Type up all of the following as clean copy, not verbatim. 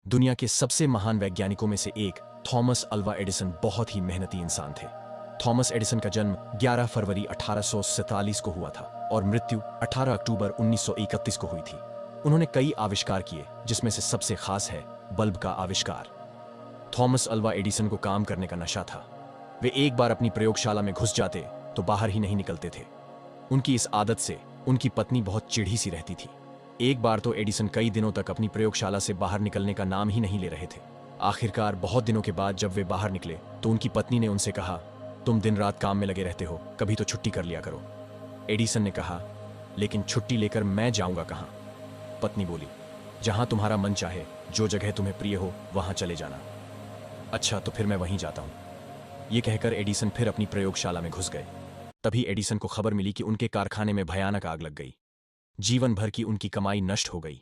दुनिया के सबसे महान वैज्ञानिकों में से एक थॉमस अल्वा एडिसन बहुत ही मेहनती इंसान थे। थॉमस एडिसन का जन्म 11 फरवरी 1847 को हुआ था और मृत्यु 18 अक्टूबर 1931 को हुई थी। उन्होंने कई आविष्कार किए, जिसमें से सबसे खास है बल्ब का आविष्कार। थॉमस अल्वा एडिसन को काम करने का नशा था। वे एक बार अपनी प्रयोगशाला में घुस जाते तो बाहर ही नहीं निकलते थे। उनकी इस आदत से उनकी पत्नी बहुत चिढ़ी सी रहती थी। एक बार तो एडिसन कई दिनों तक अपनी प्रयोगशाला से बाहर निकलने का नाम ही नहीं ले रहे थे। आखिरकार बहुत दिनों के बाद जब वे बाहर निकले तो उनकी पत्नी ने उनसे कहा, तुम दिन रात काम में लगे रहते हो, कभी तो छुट्टी कर लिया करो। एडिसन ने कहा, लेकिन छुट्टी लेकर मैं जाऊंगा कहां? पत्नी बोली, जहां तुम्हारा मन चाहे, जो जगह तुम्हें प्रिय हो वहां चले जाना। अच्छा, तो फिर मैं वहीं जाता हूं। ये कहकर एडिसन फिर अपनी प्रयोगशाला में घुस गए। तभी एडिसन को खबर मिली कि उनके कारखाने में भयानक आग लग गई। जीवन भर की उनकी कमाई नष्ट हो गई।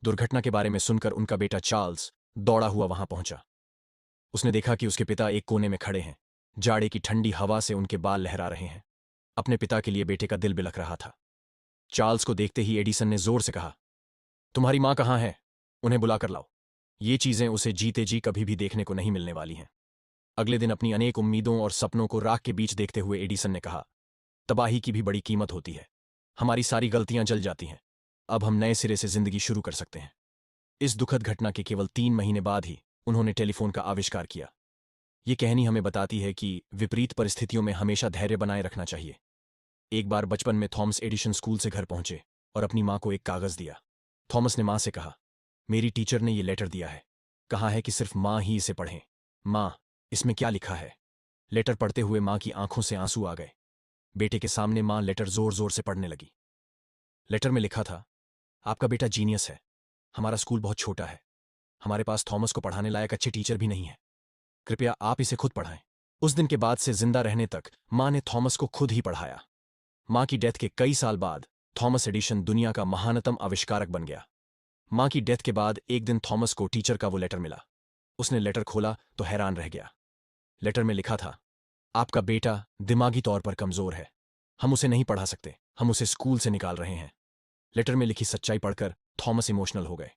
दुर्घटना के बारे में सुनकर उनका बेटा चार्ल्स दौड़ा हुआ वहां पहुंचा। उसने देखा कि उसके पिता एक कोने में खड़े हैं। जाड़े की ठंडी हवा से उनके बाल लहरा रहे हैं। अपने पिता के लिए बेटे का दिल बिलख रहा था। चार्ल्स को देखते ही एडिसन ने जोर से कहा, तुम्हारी मां कहां है? उन्हें बुलाकर लाओ। ये चीजें उसे जीते जी कभी भी देखने को नहीं मिलने वाली हैं। अगले दिन अपनी अनेक उम्मीदों और सपनों को राख के बीच देखते हुए एडिसन ने कहा, तबाही की भी बड़ी कीमत होती है। हमारी सारी गलतियां जल जाती हैं। अब हम नए सिरे से जिंदगी शुरू कर सकते हैं। इस दुखद घटना के केवल 3 महीने बाद ही उन्होंने टेलीफोन का आविष्कार किया। ये कहानी हमें बताती है कि विपरीत परिस्थितियों में हमेशा धैर्य बनाए रखना चाहिए। एक बार बचपन में थॉमस एडिसन स्कूल से घर पहुंचे और अपनी मां को एक कागज दिया। थॉमस ने मां से कहा, मेरी टीचर ने यह लेटर दिया है। कहा है कि सिर्फ मां ही इसे पढ़ें। मां, इसमें क्या लिखा है? लेटर पढ़ते हुए मां की आंखों से आंसू आ गए। बेटे के सामने मां लेटर जोर जोर से पढ़ने लगी। लेटर में लिखा था, आपका बेटा जीनियस है। हमारा स्कूल बहुत छोटा है। हमारे पास थॉमस को पढ़ाने लायक अच्छे टीचर भी नहीं है। कृपया आप इसे खुद पढ़ाएं। उस दिन के बाद से जिंदा रहने तक मां ने थॉमस को खुद ही पढ़ाया। मां की डेथ के कई साल बाद थॉमस एडिसन दुनिया का महानतम आविष्कारक बन गया। मां की डेथ के बाद एक दिन थॉमस को टीचर का वो लेटर मिला। उसने लेटर खोला तो हैरान रह गया। लेटर में लिखा था, आपका बेटा दिमागी तौर पर कमजोर है। हम उसे नहीं पढ़ा सकते। हम उसे स्कूल से निकाल रहे हैं। लेटर में लिखी सच्चाई पढ़कर थॉमस इमोशनल हो गए।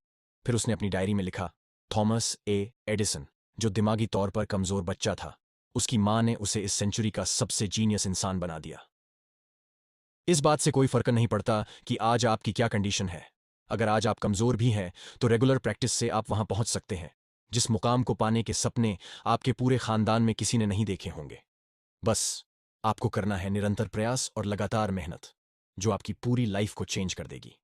फिर उसने अपनी डायरी में लिखा, थॉमस ए एडिसन, जो दिमागी तौर पर कमजोर बच्चा था, उसकी मां ने उसे इस सेंचुरी का सबसे जीनियस इंसान बना दिया। इस बात से कोई फर्क नहीं पड़ता कि आज आपकी क्या कंडीशन है। अगर आज आप कमजोर भी हैं तो रेगुलर प्रैक्टिस से आप वहां पहुंच सकते हैं जिस मुकाम को पाने के सपने आपके पूरे खानदान में किसी ने नहीं देखे होंगे। बस आपको करना है निरंतर प्रयास और लगातार मेहनत, जो आपकी पूरी लाइफ को चेंज कर देगी।